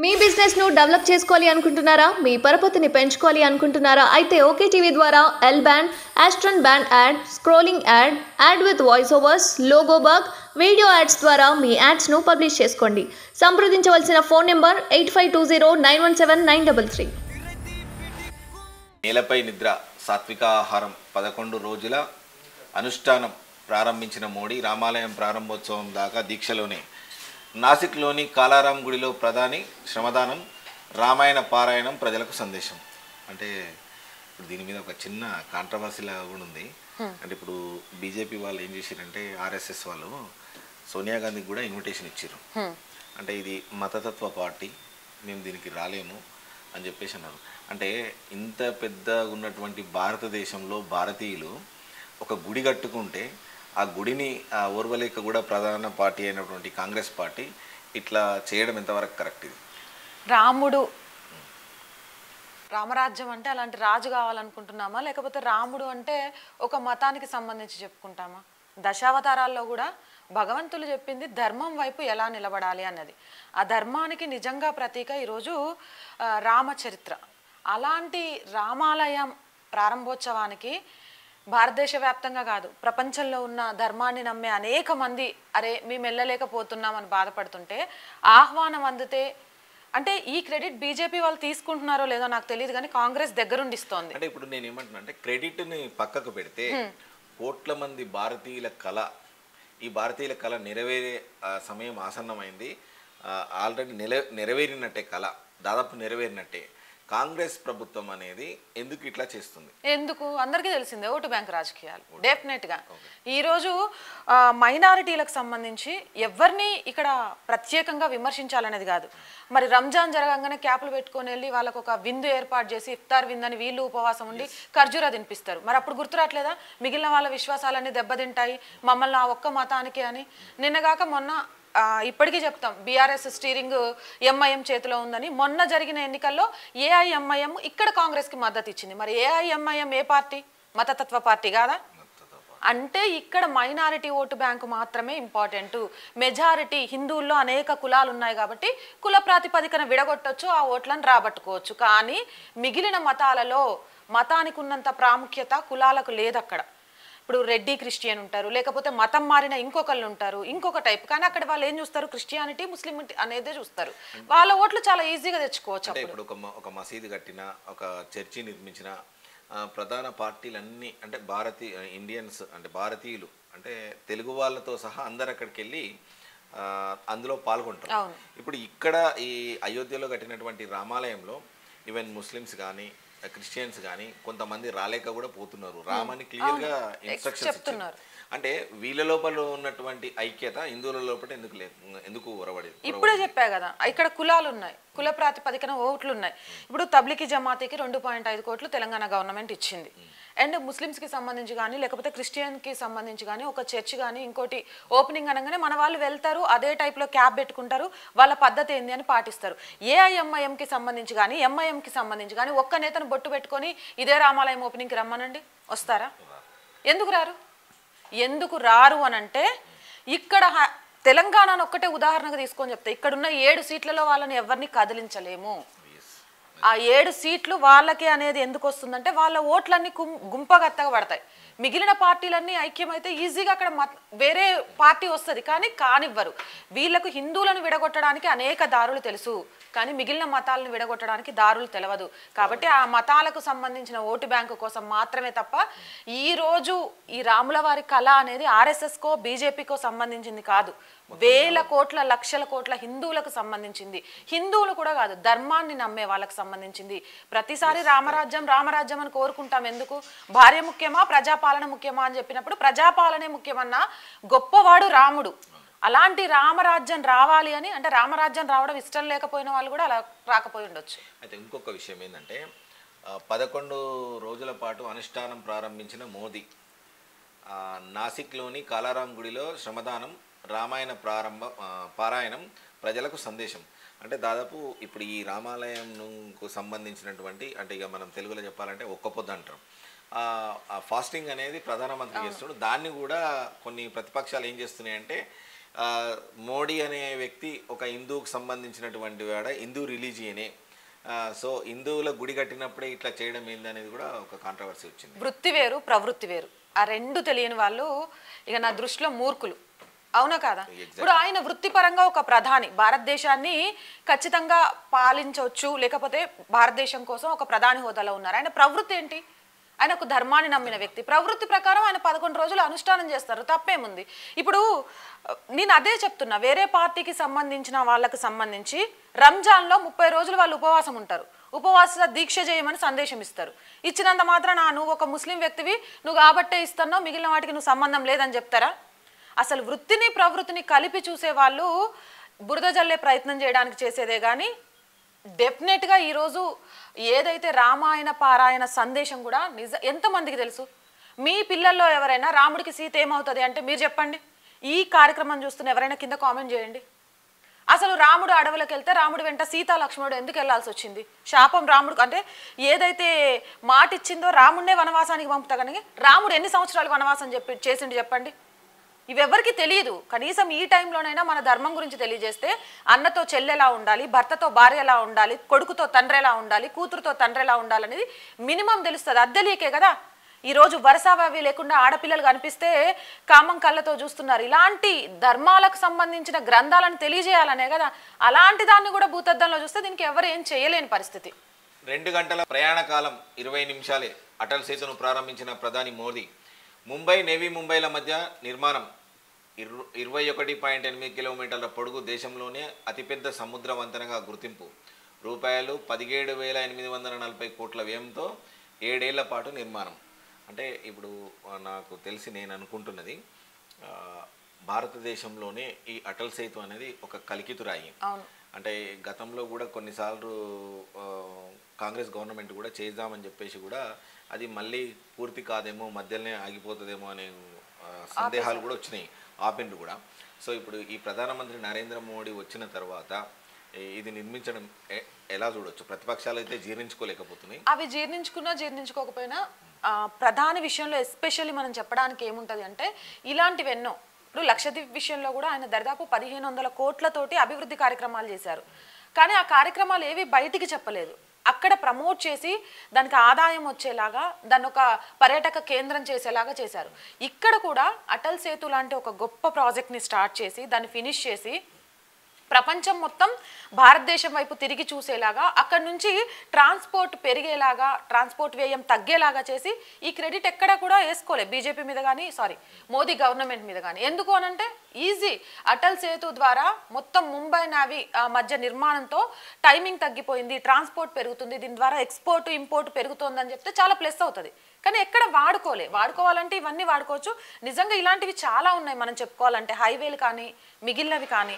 మీ business ను develop చేసుకోవాలి అనుకుంటున్నారా? మీ పరపతిని పెంచుకోవాలి అనుకుంటున్నారా? అయితే ఓకే టీవీ ద్వారా L band, aston band ad, scrolling ad, ad with voice overs, logo bug, video ads ద్వారా మీ యాడ్స్ ను పబ్లిష్ చేసుకోండి. సంప్రదించవలసిన ఫోన్ నెంబర్ 8520917933. నేలపై నిద్ర సాత్విక ఆహారం 11 రోజుల అనుష్ఠానం ప్రారంభించిన మోడీ రామాలయం ప్రారంభోత్సవం దాకా దీక్షలోనే. నాసిక్లోని కాలారాం గుడిలో ప్రధాని శ్రమదానం, రామాయణ పారాయణం, ప్రజలకు సందేశం. అంటే ఇప్పుడు దీని మీద ఒక చిన్న కాంట్రవర్సీలా కూడా ఉంది. అంటే ఇప్పుడు బీజేపీ వాళ్ళు ఏం చేశారంటే ఆర్ఎస్ఎస్ వాళ్ళు సోనియా గాంధీకి కూడా ఇన్విటేషన్ ఇచ్చారు. అంటే ఇది మతతత్వ పార్టీ, మేము దీనికి రాలేము అని చెప్పేసి అన్నారు. అంటే ఇంత పెద్దగా ఉన్నటువంటి భారతదేశంలో భారతీయులు ఒక గుడి కట్టుకుంటే ఆ గుడిని ఓర్వలేక కూడా ప్రధాన పార్టీ అయినటువంటి కాంగ్రెస్ పార్టీ ఇట్లా చేయడం ఎంతవరకు కరెక్ట్? ఇది రామరాజ్యం అంటే అలాంటి రాజు కావాలనుకుంటున్నామా, లేకపోతే రాముడు అంటే ఒక మతానికి సంబంధించి చెప్పుకుంటామా? దశావతారాల్లో కూడా భగవంతులు చెప్పింది ధర్మం వైపు ఎలా నిలబడాలి అన్నది. ఆ ధర్మానికి నిజంగా ప్రతీక ఈరోజు రామచరిత్ర. అలాంటి రామాలయం ప్రారంభోత్సవానికి భారతదేశ వ్యాప్తంగా కాదు, ప్రపంచంలో ఉన్న ధర్మాన్ని నమ్మే అనేక మంది అరే మేము వెళ్ళలేకపోతున్నామని బాధపడుతుంటే ఆహ్వానం అందితే, అంటే ఈ క్రెడిట్ బీజేపీ వాళ్ళు తీసుకుంటున్నారో లేదో నాకు తెలియదు, కానీ కాంగ్రెస్ దగ్గరుండి ఇస్తోంది. అంటే ఇప్పుడు నేను ఏమంటున్నా అంటే క్రెడిట్ని పక్కకు పెడితే కోట్ల మంది భారతీయుల కళ, ఈ భారతీయుల కళ నెరవేరే సమయం ఆసన్నమైంది. ఆల్రెడీ నెరవేరినట్టే, కళ దాదాపు నెరవేరినట్టే. కాంగ్రెస్ ప్రభుత్వం అనేది ఎందుకు ఇట్లా చేస్తుంది? ఎందుకు అందరికీ తెలిసిందే, ఓటు బ్యాంక్ రాజకీయాలు. డెఫినెట్గా ఈరోజు మైనారిటీలకు సంబంధించి ఎవరిని ఇక్కడ ప్రత్యేకంగా విమర్శించాలనేది కాదు. మరి రంజాన్ జరగంగానే క్యాపులు పెట్టుకొని వెళ్ళి వాళ్ళకు ఒక విందు ఏర్పాటు చేసి ఇఫ్తార్ విందని వీళ్ళు ఉపవాసం ఉండి ఖర్జూరా తినిపిస్తారు. మరి అప్పుడు గుర్తురాట్లేదా మిగిలిన వాళ్ళ విశ్వాసాలన్నీ దెబ్బతింటాయి మమ్మల్ని ఆ ఒక్క మతానికి అని? నిన్నగాక మొన్న ఇప్పటికీ చెప్తాం, బీఆర్ఎస్ స్టీరింగ్ ఎంఐఎం చేతిలో ఉందని. మొన్న జరిగిన ఎన్నికల్లో ఏఐఎంఐఎం ఇక్కడ కాంగ్రెస్కి మద్దతు ఇచ్చింది. మరి ఏఐఎంఐఎం ఏ పార్టీ? మతతత్వ పార్టీ కాదా? అంటే ఇక్కడ మైనారిటీ ఓటు బ్యాంకు మాత్రమే ఇంపార్టెంట్. మెజారిటీ హిందువుల్లో అనేక కులాలు ఉన్నాయి కాబట్టి కుల ప్రాతిపదికన విడగొట్టవచ్చు, ఆ ఓట్లను రాబట్టుకోవచ్చు. కానీ మిగిలిన మతాలలో మతానికి ఉన్నంత ప్రాముఖ్యత కులాలకు లేదు అక్కడ. ఇప్పుడు రెడ్డి క్రిస్టియన్ ఉంటారు, లేకపోతే మతం మారిన ఇంకొకళ్ళు ఉంటారు, ఇంకొక టైప్. కానీ అక్కడ వాళ్ళు ఏం చూస్తారు? క్రిస్టియానిటీ, ముస్లిం అనేదే చూస్తారు. వాళ్ళ ఓట్లు చాలా ఈజీగా తెచ్చుకోవచ్చు. ఇప్పుడు ఒక మసీదు కట్టిన, ఒక చర్చి నిర్మించిన ప్రధాన పార్టీలన్నీ అంటే ఇండియన్స్ అంటే భారతీయులు అంటే తెలుగు వాళ్ళతో సహా అందరు అక్కడికి వెళ్ళి అందులో పాల్గొంటారు. ఇప్పుడు ఇక్కడ ఈ అయోధ్యలో కట్టినటువంటి రామాలయంలో ఈవెన్ ముస్లిమ్స్ కానీ క్రిస్టియన్స్ కానీ కొంతమంది రాలేక కూడా పోతున్నారు. రామని క్లియర్గా ఇన్స్ట్రక్షన్స్ ఇస్తున్నారు. అంటే వీళ్ళ లోపల ఉన్నటువంటి ఐక్యత హిందువుల లోపల ఎందుకు ఒరవడేది? ఇప్పుడే చెప్పా కదా, ఇక్కడ కులాలు ఉన్నాయి, కుల ప్రాతిపదికన ఓట్లు ఉన్నాయి. ఇప్పుడు తబ్లికి జమాతీకి 2.5 కోట్లు తెలంగాణ గవర్నమెంట్ ఇచ్చింది. అండ్ ముస్లిమ్స్కి సంబంధించి కానీ లేకపోతే క్రిస్టియన్కి సంబంధించి కానీ ఒక చర్చ్ కానీ ఇంకోటి ఓపెనింగ్ అనగానే మన వాళ్ళు వెళ్తారు, అదే టైప్లో క్యాబ్ పెట్టుకుంటారు, వాళ్ళ పద్ధతి ఏంది అని పాటిస్తారు. ఏఐఎంఐఎంకి సంబంధించి కానీ ఎంఐఎంకి సంబంధించి కానీ ఒక్క నేతను బొట్టు పెట్టుకొని ఇదే రామాలయం ఓపెనింగ్కి రమ్మనండి, వస్తారా? ఎందుకు రారు? ఎందుకు రారు అనంటే ఇక్కడ తెలంగాణను ఒక్కటే ఉదాహరణగా తీసుకొని చెప్తే ఇక్కడున్న 7 సీట్లలో వాళ్ళని ఎవరిని కదిలించలేము. ఆ 7 సీట్లు వాళ్ళకి అనేది ఎందుకు వస్తుందంటే వాళ్ళ ఓట్లన్నీ గుంపగత్తగా పడతాయి. మిగిలిన పార్టీలన్నీ ఐక్యమైతే ఈజీగా అక్కడ వేరే పార్టీ వస్తుంది, కానీ కానివ్వరు. వీళ్ళకు హిందువులను విడగొట్టడానికి అనేక దారులు తెలుసు, కానీ మిగిలిన మతాలను విడగొట్టడానికి దారులు తెలియదు. కాబట్టి ఆ మతాలకు సంబంధించిన ఓటు బ్యాంకు కోసం మాత్రమే తప్ప ఈరోజు ఈ రాముల వారి కళ అనేది ఆర్ఎస్ఎస్కో బీజేపీకో సంబంధించింది కాదు. వేల కోట్ల లక్షల కోట్ల హిందువులకు సంబంధించింది. హిందువులు కూడా కాదు, ధర్మాన్ని నమ్మే వాళ్ళకి సంబంధించింది. ప్రతిసారి రామరాజ్యం రామరాజ్యం అని కోరుకుంటాం. ఎందుకు? భార్య ముఖ్యమా ప్రజాపాలన ముఖ్యమా అని చెప్పినప్పుడు ప్రజాపాలనే ముఖ్యమన్నా గొప్పవాడు రాముడు. అలాంటి రామరాజ్యం రావాలి అని అంటే రామరాజ్యం రావడం ఇష్టం లేకపోయిన వాళ్ళు కూడా అలా రాకపోయి ఉండొచ్చు. అయితే ఇంకొక విషయం ఏంటంటే 11 రోజుల పాటు అనుష్ఠానం ప్రారంభించిన మోదీ నాసిక్లోని కాలారాం గుడిలో శ్రమదానం, రామాయణ పారాయణం, ప్రజలకు సందేశం. అంటే దాదాపు ఇప్పుడు ఈ రామాలయంకు సంబంధించినటువంటి అంటే ఇక మనం తెలుగులో చెప్పాలంటే ఒక్క పొద్దు అంటారు. ఫాస్టింగ్ అనేది ప్రధానమంత్రి చేస్తున్నాడు. దాన్ని కూడా కొన్ని ప్రతిపక్షాలు ఏం చేస్తున్నాయంటే మోడీ అనే వ్యక్తి ఒక హిందూకు సంబంధించినటువంటి వాడ, హిందూ రిలీజియనే. సో హిందువుల గుడి కట్టినప్పుడే ఇట్లా చేయడం ఏంది అనేది కూడా ఒక కాంట్రవర్సీ వచ్చింది. వృత్తి వేరు, ప్రవృత్తి వేరు. ఆ రెండు తెలియని వాళ్ళు ఇక నా దృష్టిలో మూర్ఖులు. అవునా కాదా? ఇప్పుడు ఆయన వృత్తిపరంగా ఒక ప్రధాని, భారతదేశాన్ని ఖచ్చితంగా పాలించవచ్చు, లేకపోతే భారతదేశం కోసం ఒక ప్రధాని హోదాలో ఉన్నారు. ఆయన ప్రవృత్తి ఏంటి? ఆయన ఒక ధర్మాన్ని నమ్మిన వ్యక్తి. ప్రవృత్తి ప్రకారం ఆయన 11 రోజులు అనుష్ఠానం చేస్తారు, తప్పేముంది? ఇప్పుడు నేను అదే చెప్తున్నా, వేరే పార్టీకి సంబంధించిన వాళ్ళకి సంబంధించి రంజాన్లో 30 రోజులు వాళ్ళు ఉపవాసం ఉంటారు, ఉపవాస దీక్ష చేయమని సందేశం ఇస్తారు. ఇచ్చినంత మాత్రాన నువ్వు ఒక ముస్లిం వ్యక్తివి, నువ్వు కాబట్టే ఇస్తున్నావు, మిగిలిన వాటికి నువ్వు సంబంధం లేదని చెప్తారా? అసలు వృత్తిని ప్రవృత్తిని కలిపి చూసే వాళ్ళు బురద జల్లే ప్రయత్నం చేయడానికి చేసేదే కానీ డెఫినెట్గా ఈరోజు ఏదైతే రామాయణ పారాయణ సందేశం కూడా ఎంతమందికి తెలుసు? మీ పిల్లల్లో ఎవరైనా రాముడికి సీత ఏమవుతుంది అంటే మీరు చెప్పండి. ఈ కార్యక్రమం చూస్తున్న ఎవరైనా కింద కామెంట్ చేయండి. అసలు రాముడు అడవులకు వెళ్తే రాముడు వెంట సీతా లక్ష్మణుడు ఎందుకు వెళ్లాల్సి వచ్చింది? శాపం రాముడు అంటే ఏదైతే మాట ఇచ్చిందో రాముడినే వనవాసానికి పంపుతా, కానీ రాముడు ఎన్ని సంవత్సరాలు వనవాసం చేసిండు చెప్పండి? ఇవెవరికి తెలియదు. కనీసం ఈ టైంలోనైనా మన ధర్మం గురించి తెలియజేస్తే అన్నతో చెల్లెలా ఉండాలి, భర్తతో భార్య ఎలా ఉండాలి, కొడుకుతో తండ్రి ఎలా ఉండాలి, కూతురుతో తండ్రి ఎలా ఉండాలనేది మినిమం తెలుస్తుంది. అది తెలియకే కదా ఈరోజు వరుసవావి లేకుండా ఆడపిల్లలు కనిపిస్తే కామం కళ్ళతో చూస్తున్నారు. ఇలాంటి ధర్మాలకు సంబంధించిన గ్రంథాలను తెలియజేయాలనే కదా. అలాంటి దాన్ని కూడా భూతద్దంలో చూస్తే దీనికి ఎవరు ఏం చేయలేని పరిస్థితి. 2 గంటల ప్రయాణ కాలం 20 నిమిషాలే అటల్ సేతును ప్రారంభించిన ప్రధాని మోదీ. ముంబై, నేవీ ముంబైల మధ్య నిర్మాణం 21.8 కిలోమీటర్ల పొడుగు, దేశంలోనే అతిపెద్ద సముద్ర వంతెనగా గుర్తింపు. రూపాయలు 17,840 కోట్ల వ్యయంతో 7 ఏళ్ల పాటు నిర్మాణం. అంటే ఇప్పుడు నాకు తెలిసి నేను అనుకుంటున్నది, భారతదేశంలోనే ఈ అటల్ సేతు అనేది ఒక కలికితురాయి. అంటే గతంలో కూడా కొన్నిసార్లు కాంగ్రెస్ గవర్నమెంట్ కూడా చేద్దామని చెప్పేసి కూడా అది మళ్ళీ పూర్తి కాదేమో, మధ్యలోనే ఆగిపోతుందేమో అనే సందేహాలు కూడా వచ్చినాయి, ఆపిండ్రు కూడా. సో ఇప్పుడు ఈ ప్రధానమంత్రి నరేంద్ర మోడీ వచ్చిన తర్వాత ఇది నిర్మించడం ఎలా చూడొచ్చు? ప్రతిపక్షాలు అయితే జీర్ణించుకోలేకపోతున్నాయి. అవి జీర్ణించుకోకపోయినా ప్రధాని విషయంలో ఎస్పెషల్లీ మనం చెప్పడానికి ఏముంటుంది అంటే ఇలాంటివి ఎన్నో. ఇప్పుడు లక్షద్వీప్ విషయంలో కూడా ఆయన దాదాపు 1,500 కోట్లతోటి అభివృద్ధి కార్యక్రమాలు చేశారు. కానీ ఆ కార్యక్రమాలు ఏవి బయటికి చెప్పలేదు. అక్కడ ప్రమోట్ చేసి దానికి ఆదాయం వచ్చేలాగా, దాన్ని ఒక పర్యాటక కేంద్రం చేసేలాగా చేశారు. ఇక్కడ కూడా అటల్ సేతు లాంటి ఒక గొప్ప ప్రాజెక్ట్ని స్టార్ట్ చేసి దాన్ని ఫినిష్ చేసి ప్రపంచం మొత్తం భారతదేశం వైపు తిరిగి చూసేలాగా, అక్కడ నుంచి ట్రాన్స్పోర్ట్ పెరిగేలాగా, ట్రాన్స్పోర్ట్ వ్యయం తగ్గేలాగా చేసి ఈ క్రెడిట్ ఎక్కడ కూడా వేసుకోలే బీజేపీ మీద కానీ, మోదీ గవర్నమెంట్ మీద కానీ. ఎందుకు అనంటే ఈజీ. అటల్ సేతు ద్వారా మొత్తం ముంబై నావీ మధ్య నిర్మాణంతో టైమింగ్ తగ్గిపోయింది, ట్రాన్స్పోర్ట్ పెరుగుతుంది, దీని ద్వారా ఎక్స్పోర్ట్ ఇంపోర్ట్ పెరుగుతుందని చెప్తే చాలా ప్లస్ అవుతుంది. కానీ ఎక్కడ వాడుకోవాలంటే ఇవన్నీ వాడుకోవచ్చు. నిజంగా ఇలాంటివి చాలా ఉన్నాయి మనం చెప్పుకోవాలంటే, హైవేలు కానీ మిగిలినవి కానీ.